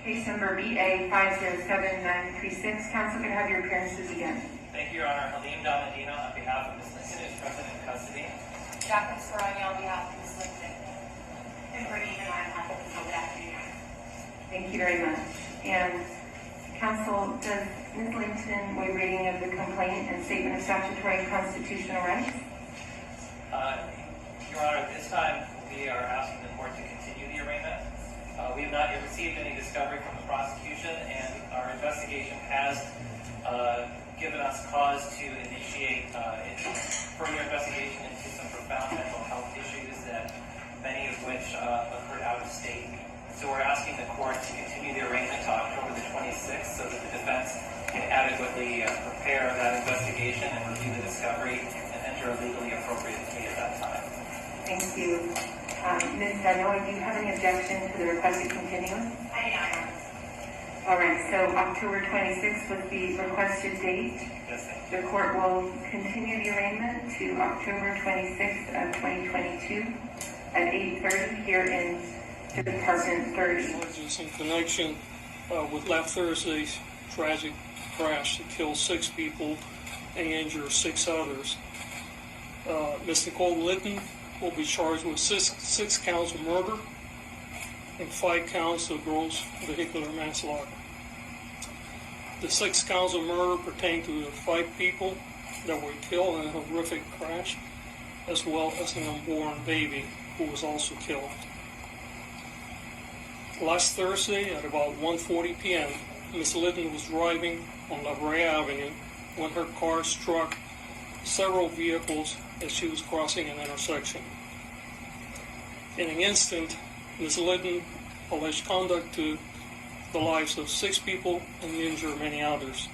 Case number BA 507936. Counsel can have your appearances again. Thank you, Your Honor. Halim Dalmadino on behalf of Ms. Linton is present in custody. Jacqueline Scarani on behalf of Ms. Linton. And Brittany and I on behalf of Nicole. Good afternoon. Thank you very much. And counsel, does Ms. Linton waive reading of the complaint and statement of statutory and constitutional rights? Your Honor, at this time we are asking the court to continue the arraignment. We have not yet received any discovery from the prosecution, and our investigation has given us cause to initiate further investigation into some profound mental health issues, that many of which occurred out of state. So we're asking the court to continue the arraignment to October the 26th so that the defense can adequately prepare that investigation and review the discovery and enter a legally appropriate plea at that time. Thank you. Ms. Danoa, do you have any objection to the requested continuance? I do not. All right, so October 26th was the requested date. Yes, thank you. The court will continue the arraignment to October 26th of 2022 at 8:30 here in Department 30. Charges in connection with last Thursday's tragic crash that killed 6 people and injured 6 others. Ms. Nicole Linton will be charged with six counts of murder and 5 counts of gross vehicular manslaughter. The 6 counts of murder pertain to the 5 people that were killed in a horrific crash, as well as an unborn baby who was also killed. Last Thursday at about 1:40 p.m., Ms. Linton was driving on La Brea Avenue when her car struck several vehicles as she was crossing an intersection. In an instant, Ms. Linton alleged conduct to the lives of 6 people and injured many others.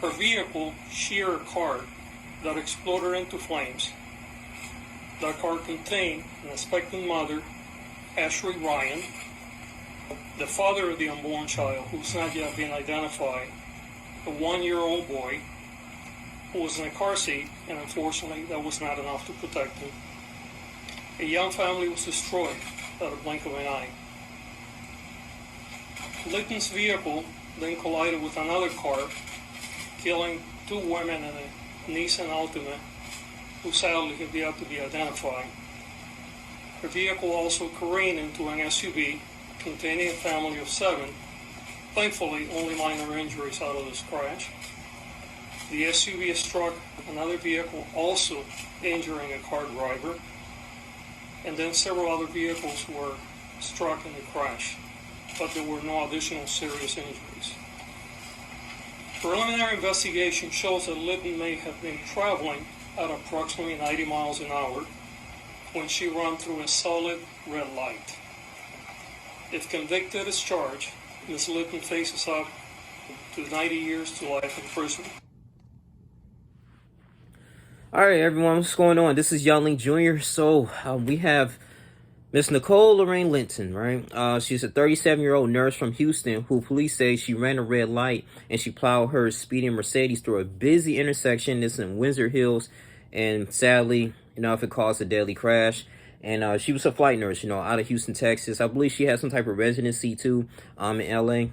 Her vehicle sheared a car that exploded into flames. That car contained an expectant mother, Ashley Ryan, the father of the unborn child, who's not yet been identified, a 1-year-old boy who was in a car seat, and unfortunately that was not enough to protect him. A young family was destroyed at a blink of an eye. Linton's vehicle then collided with another car, killing 2 women in a Nissan Altima, who sadly have yet to be identified. Her vehicle also careened into an SUV containing a family of 7. Thankfully, only minor injuries out of this crash. The SUV struck another vehicle, also injuring a car driver, and then several other vehicles were struck in the crash, but there were no additional serious injuries. Preliminary investigation shows that Linton may have been traveling at approximately 90 miles an hour when she ran through a solid red light. If convicted as charged, Ms. Linton faces up to 90 years to life in prison. All right, everyone, what's going on? This is Youngling Jr. So we have Miss Nicole Lorraine Linton, right? She's a 37-year-old nurse from Houston who police say she ran a red light and she plowed her speeding Mercedes through a busy intersection. This in Windsor Hills, and sadly, it caused a deadly crash. And she was a flight nurse, out of Houston, Texas. I believe she had some type of residency too, in LA.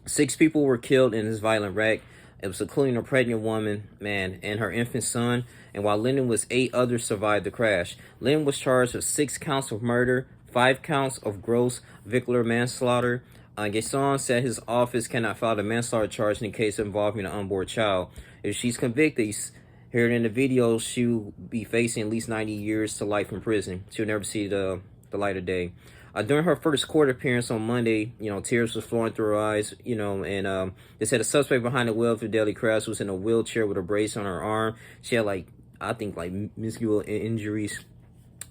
6 people were killed in this violent wreck. It was including a pregnant woman, and her infant son. And while Linton was 8 others survived the crash. Linton was charged with 6 counts of murder, 5 counts of gross vehicular manslaughter. Gason said his office cannot file a manslaughter charge in the case involving an unborn child. If she's convicted, heard in the video, she'll be facing at least 90 years to life in prison. She'll never see the light of day. During her first court appearance on Monday, tears was flowing through her eyes, and they said the suspect behind the wheel of the deadly crash was in a wheelchair with a brace on her arm. She had minuscule injuries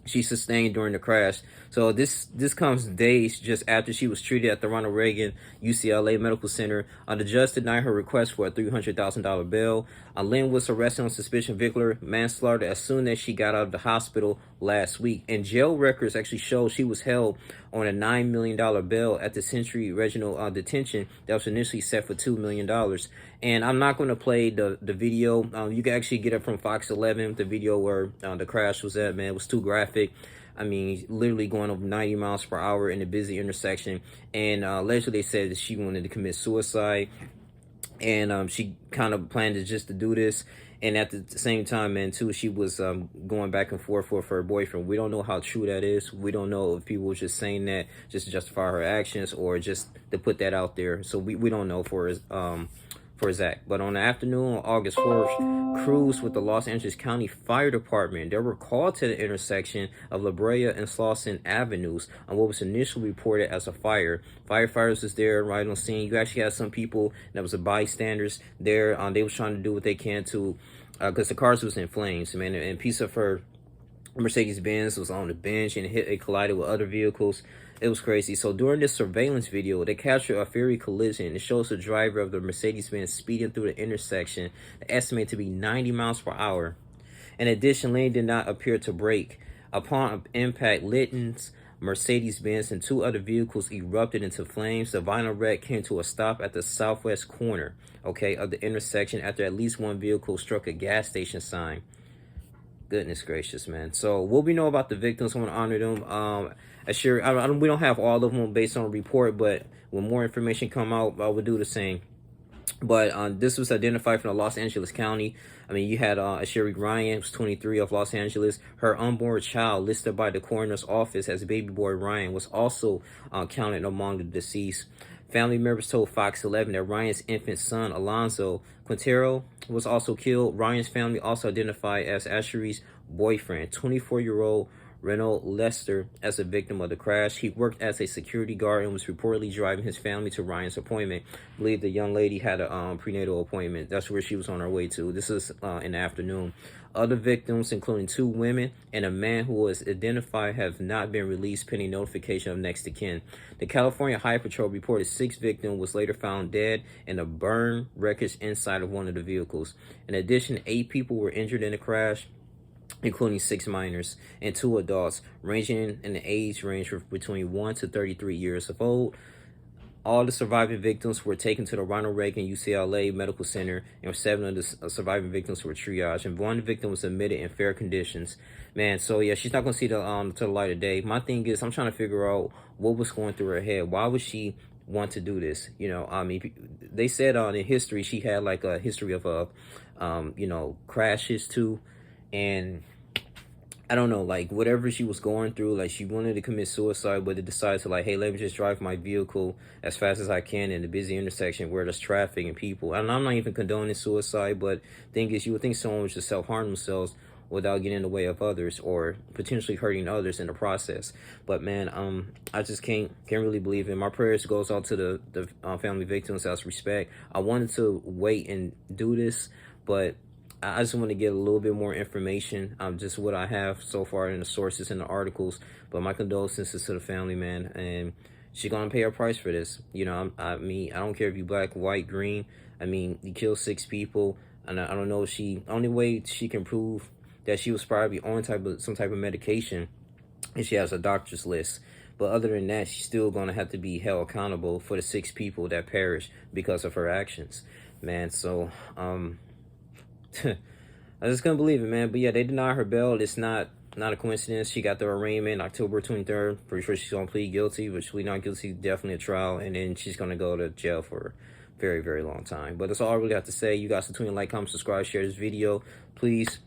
she sustained during the crash. So this comes days just after she was treated at the Ronald Reagan UCLA Medical Center. The judge denied her request for a $300,000 bail. Lynn was arrested on suspicion of vehicular manslaughter as soon as she got out of the hospital last week. And jail records actually show she was held on a $9 million bail at the Century Regional Detention that was initially set for $2 million. And I'm not going to play the video. You can actually get it from Fox 11, the video where the crash was at, man. It was too graphic. I mean, literally going over 90 miles per hour in a busy intersection. And allegedly they said that she wanted to commit suicide. And she kind of planned to do this. And at the same time, man, too, she was going back and forth with her boyfriend. We don't know how true that is. We don't know if people were just saying that just to justify her actions or just to put that out there. So we don't know for Zach. But on the afternoon of August 4th, crews with the Los Angeles County Fire Department, they were called to the intersection of La Brea and Slauson Avenues on what was initially reported as a fire. Firefighters was there right on scene. You actually had some people that was bystanders there. They was trying to do what they can to, because the cars was in flames, man. And a piece of her Mercedes-Benz was on the bench and it collided with other vehicles. It was crazy. So during this surveillance video, they captured a fiery collision. It shows the driver of the Mercedes-Benz speeding through the intersection, estimated to be 90 miles per hour. In addition, Lane did not appear to brake. Upon impact, Linton's Mercedes-Benz and 2 other vehicles erupted into flames. The violent wreck came to a stop at the southwest corner, okay, of the intersection after at least one vehicle struck a gas station sign. Goodness gracious, man. So what we know about the victims, I want to honor them. We don't have all of them based on a report, but when more information come out, I will do the same. But this was identified from the Los Angeles County. I mean, you had Sherry Ryan, who's 23, of Los Angeles. Her unborn child, listed by the coroner's office as baby boy Ryan, was also counted among the deceased. Family members told Fox 11 that Ryan's infant son, Alonzo Quintero, was also killed. Ryan's family also identified as Ashery's boyfriend, 24-year-old Renault Lester, as a victim of the crash. He worked as a security guard and was reportedly driving his family to Ryan's appointment. I believe the young lady had a prenatal appointment. That's where she was on her way to. This is in the afternoon. Other victims, including 2 women and a man who was identified, have not been released pending notification of next of kin. The California Highway Patrol reported 6 victims was later found dead in a burn wreckage inside of one of the vehicles. In addition, 8 people were injured in the crash, including 6 minors and 2 adults, ranging in the age range of between 1 to 33 years of old. All the surviving victims were taken to the Ronald Reagan UCLA Medical Center, and 7 of the surviving victims were triaged, and 1 victim was admitted in fair conditions. Man, so yeah, she's not gonna see the to the light of day. My thing is, I'm trying to figure out what was going through her head. Why would she want to do this? You know, I mean, they said in history she had like a history of crashes too, and I don't know, like whatever she was going through, like she wanted to commit suicide, but it decided to like, hey, let me just drive my vehicle as fast as I can in a busy intersection where there's traffic and people. And I'm not even condoning suicide, but thing is, you would think someone would just self-harm themselves without getting in the way of others or potentially hurting others in the process. But man, I just can't really believe it. My prayers goes out to the family victims as respect. I wanted to wait and do this, but I just want to get a little bit more information, just what I have so far in the sources and the articles. But my condolences to the family, man. And she's going to pay her price for this. You know, I mean, I don't care if you black, white, green. I mean, you killed 6 people. And I don't know if only way she can prove that she was probably on some type of medication is she has a doctor's list. But other than that, she's still going to have to be held accountable for the 6 people that perished because of her actions. Man, so, I just couldn't believe it, man. But yeah, they denied her bail. It's not a coincidence. She got the arraignment October 23rd. Pretty sure she's gonna plead guilty, but she plead not guilty, definitely a trial, and then she's gonna go to jail for a very, very long time. But that's all I really have to say. You guys continue to like, comment, subscribe, share this video. Please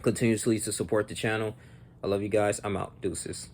continuously to support the channel. I love you guys. I'm out. Deuces.